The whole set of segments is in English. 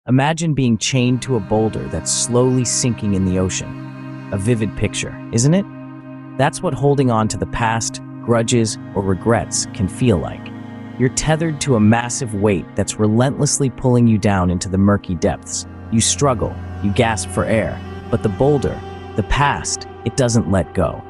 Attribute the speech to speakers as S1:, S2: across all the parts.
S1: Imagine being chained to a boulder that's slowly sinking in the ocean. A vivid picture, isn't it? That's what holding on to the past, grudges, or regrets can feel like. You're tethered to a massive weight that's relentlessly pulling you down into the murky depths. You struggle, you gasp for air, but the boulder, the past, it doesn't let go.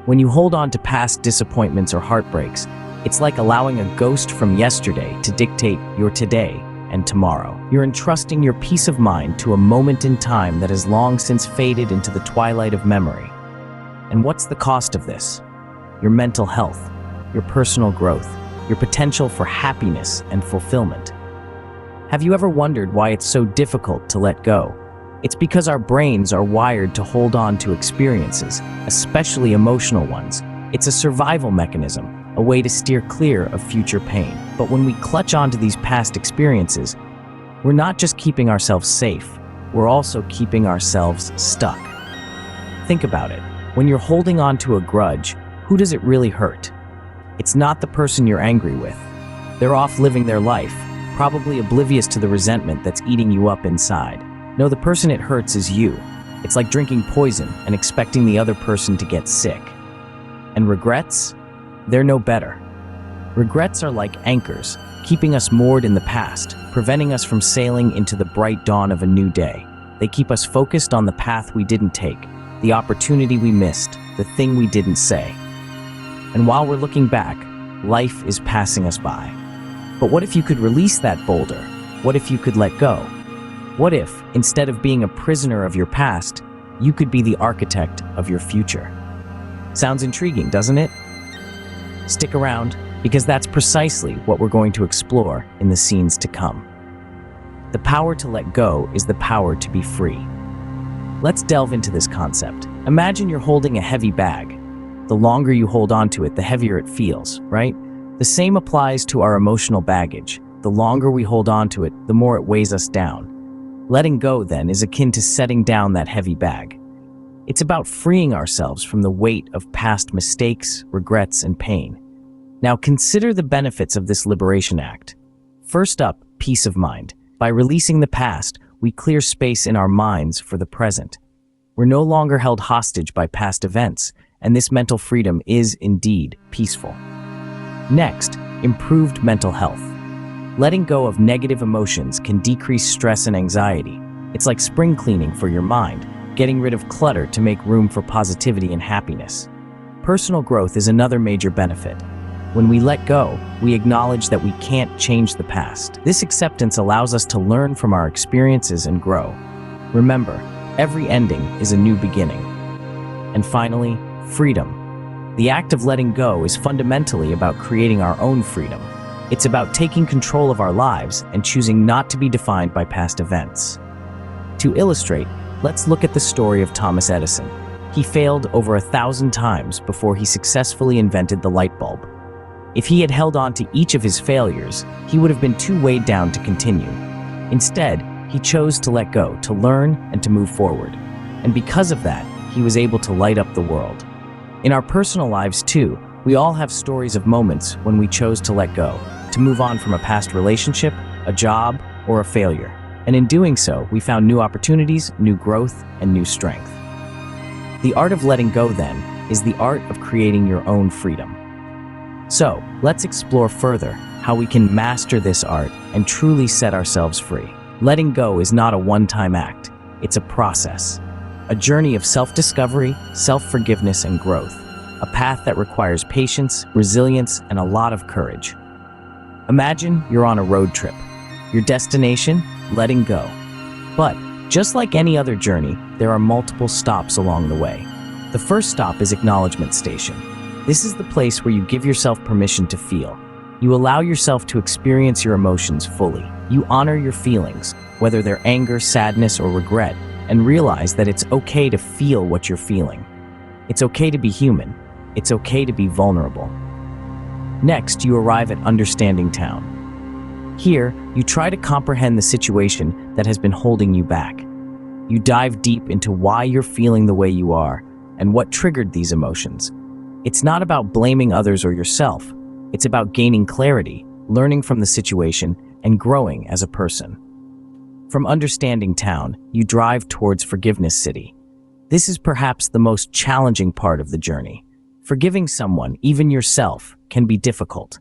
S1: When you hold on to past disappointments or heartbreaks, it's like allowing a ghost from yesterday to dictate your today and tomorrow. You're entrusting your peace of mind to a moment in time that has long since faded into the twilight of memory. And what's the cost of this? Your mental health, your personal growth, your potential for happiness and fulfillment. Have you ever wondered why it's so difficult to let go? It's because our brains are wired to hold on to experiences, especially emotional ones. It's a survival mechanism, a way to steer clear of future pain. But when we clutch onto these past experiences, we're not just keeping ourselves safe, we're also keeping ourselves stuck. Think about it. When you're holding on to a grudge, who does it really hurt? It's not the person you're angry with. They're off living their life, probably oblivious to the resentment that's eating you up inside. No, the person it hurts is you. It's like drinking poison and expecting the other person to get sick. And regrets? They're no better. Regrets are like anchors, keeping us moored in the past, preventing us from sailing into the bright dawn of a new day. They keep us focused on the path we didn't take, the opportunity we missed, the thing we didn't say. And while we're looking back, life is passing us by. But what if you could release that boulder? What if you could let go? What if, instead of being a prisoner of your past, you could be the architect of your future? Sounds intriguing, doesn't it? Stick around, because that's precisely what we're going to explore in the scenes to come. The power to let go is the power to be free. Let's delve into this concept. Imagine you're holding a heavy bag. The longer you hold on to it, the heavier it feels, right? The same applies to our emotional baggage. The longer we hold on to it, the more it weighs us down. Letting go, then, is akin to setting down that heavy bag. It's about freeing ourselves from the weight of past mistakes, regrets, and pain. Now consider the benefits of this liberation act. First up, peace of mind. By releasing the past, we clear space in our minds for the present. We're no longer held hostage by past events, and this mental freedom is indeed peaceful. Next, improved mental health. Letting go of negative emotions can decrease stress and anxiety. It's like spring cleaning for your mind, getting rid of clutter to make room for positivity and happiness. Personal growth is another major benefit. When we let go, we acknowledge that we can't change the past. This acceptance allows us to learn from our experiences and grow. Remember, every ending is a new beginning. And finally, freedom. The act of letting go is fundamentally about creating our own freedom. It's about taking control of our lives and choosing not to be defined by past events. To illustrate, let's look at the story of Thomas Edison. He failed over 1,000 times before he successfully invented the light bulb. If he had held on to each of his failures, he would have been too weighed down to continue. Instead, he chose to let go, to learn, and to move forward. And because of that, he was able to light up the world. In our personal lives too, we all have stories of moments when we chose to let go, to move on from a past relationship, a job, or a failure. And in doing so, we found new opportunities, new growth, and new strength. The art of letting go, then, is the art of creating your own freedom. So, let's explore further how we can master this art and truly set ourselves free. Letting go is not a one-time act. It's a process, a journey of self-discovery, self-forgiveness, and growth, a path that requires patience, resilience, and a lot of courage. Imagine you're on a road trip. Your destination? Letting go. But, just like any other journey, there are multiple stops along the way. The first stop is Acknowledgement Station. This is the place where you give yourself permission to feel. You allow yourself to experience your emotions fully. You honor your feelings, whether they're anger, sadness, or regret, and realize that it's okay to feel what you're feeling. It's okay to be human. It's okay to be vulnerable. Next, you arrive at Understanding Town. Here, you try to comprehend the situation that has been holding you back. You dive deep into why you're feeling the way you are and what triggered these emotions. It's not about blaming others or yourself. It's about gaining clarity, learning from the situation, and growing as a person. From Understanding Town, you drive towards Forgiveness City. This is perhaps the most challenging part of the journey. Forgiving someone, even yourself, can be difficult.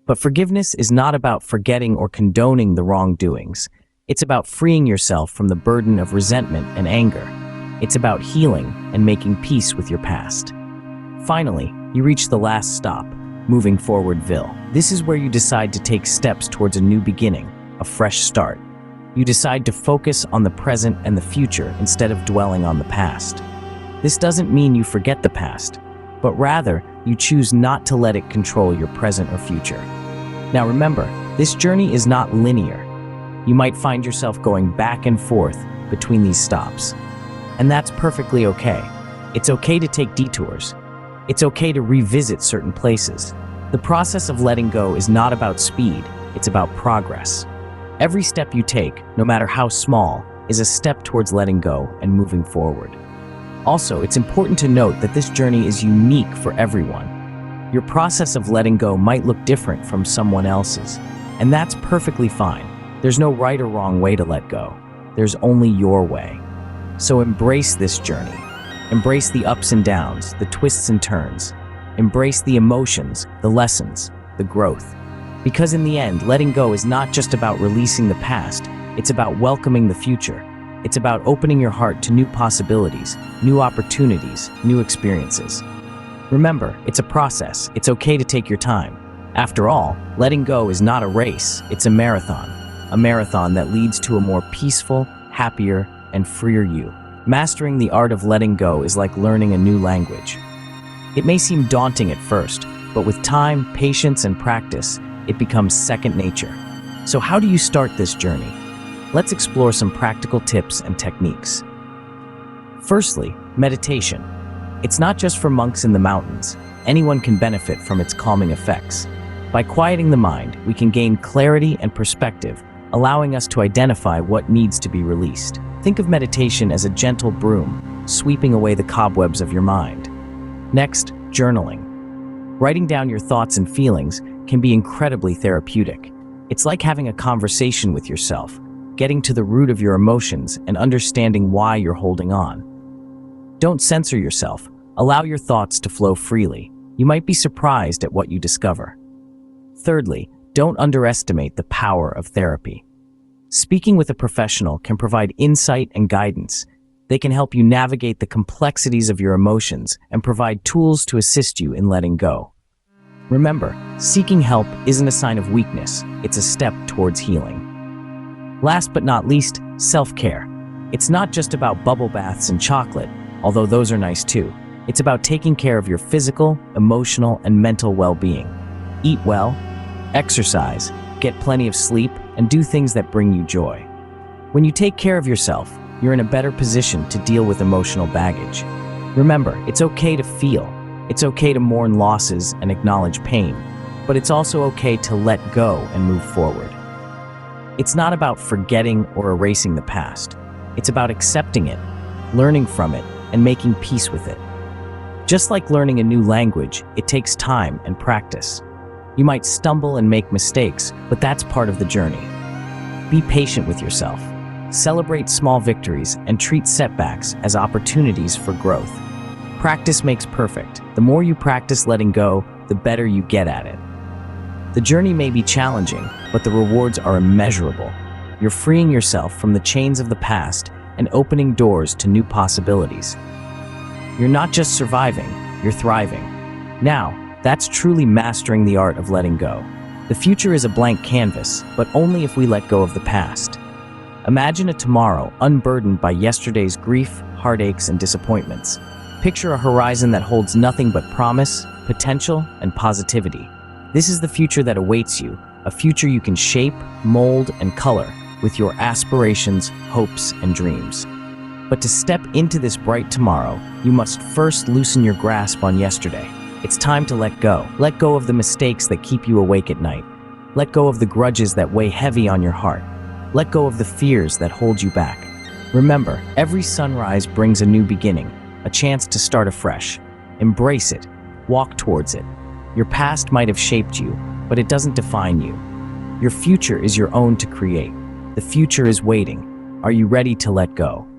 S1: But forgiveness is not about forgetting or condoning the wrongdoings. It's about freeing yourself from the burden of resentment and anger. It's about healing and making peace with your past. Finally, you reach the last stop, Moving Forwardville. This is where you decide to take steps towards a new beginning, a fresh start. You decide to focus on the present and the future instead of dwelling on the past. This doesn't mean you forget the past, but rather you choose not to let it control your present or future. Now remember, this journey is not linear. You might find yourself going back and forth between these stops. And that's perfectly okay. It's okay to take detours. It's okay to revisit certain places. The process of letting go is not about speed, it's about progress. Every step you take, no matter how small, is a step towards letting go and moving forward. Also, it's important to note that this journey is unique for everyone. Your process of letting go might look different from someone else's, and that's perfectly fine. There's no right or wrong way to let go. There's only your way. So embrace this journey. Embrace the ups and downs, the twists and turns. Embrace the emotions, the lessons, the growth. Because in the end, letting go is not just about releasing the past, it's about welcoming the future. It's about opening your heart to new possibilities, new opportunities, new experiences. Remember, it's a process. It's okay to take your time. After all, letting go is not a race, it's a marathon that leads to a more peaceful, happier, and freer you. Mastering the art of letting go is like learning a new language. It may seem daunting at first, but with time, patience, and practice, it becomes second nature. So how do you start this journey? Let's explore some practical tips and techniques. Firstly, meditation. It's not just for monks in the mountains. Anyone can benefit from its calming effects. By quieting the mind, we can gain clarity and perspective, allowing us to identify what needs to be released. Think of meditation as a gentle broom, sweeping away the cobwebs of your mind. Next, journaling. Writing down your thoughts and feelings can be incredibly therapeutic. It's like having a conversation with yourself, getting to the root of your emotions and understanding why you're holding on. Don't censor yourself. Allow your thoughts to flow freely. You might be surprised at what you discover. Thirdly, don't underestimate the power of therapy. Speaking with a professional can provide insight and guidance. They can help you navigate the complexities of your emotions and provide tools to assist you in letting go. Remember, seeking help isn't a sign of weakness, it's a step towards healing. Last but not least, self-care. It's not just about bubble baths and chocolate, although those are nice too. It's about taking care of your physical, emotional, and mental well-being. Eat well, exercise, get plenty of sleep, and do things that bring you joy. When you take care of yourself, you're in a better position to deal with emotional baggage. Remember, it's okay to feel. It's okay to mourn losses and acknowledge pain, but it's also okay to let go and move forward. It's not about forgetting or erasing the past. It's about accepting it, learning from it, and making peace with it. Just like learning a new language, it takes time and practice. You might stumble and make mistakes, but that's part of the journey. Be patient with yourself. Celebrate small victories and treat setbacks as opportunities for growth. Practice makes perfect. The more you practice letting go, the better you get at it. The journey may be challenging, but the rewards are immeasurable. You're freeing yourself from the chains of the past and opening doors to new possibilities. You're not just surviving, you're thriving. Now, that's truly mastering the art of letting go. The future is a blank canvas, but only if we let go of the past. Imagine a tomorrow unburdened by yesterday's grief, heartaches, and disappointments. Picture a horizon that holds nothing but promise, potential, and positivity. This is the future that awaits you, a future you can shape, mold, and color with your aspirations, hopes, and dreams. But to step into this bright tomorrow, you must first loosen your grasp on yesterday. It's time to let go. Let go of the mistakes that keep you awake at night. Let go of the grudges that weigh heavy on your heart. Let go of the fears that hold you back. Remember, every sunrise brings a new beginning, a chance to start afresh. Embrace it. Walk towards it. Your past might have shaped you, but it doesn't define you. Your future is your own to create. The future is waiting. Are you ready to let go?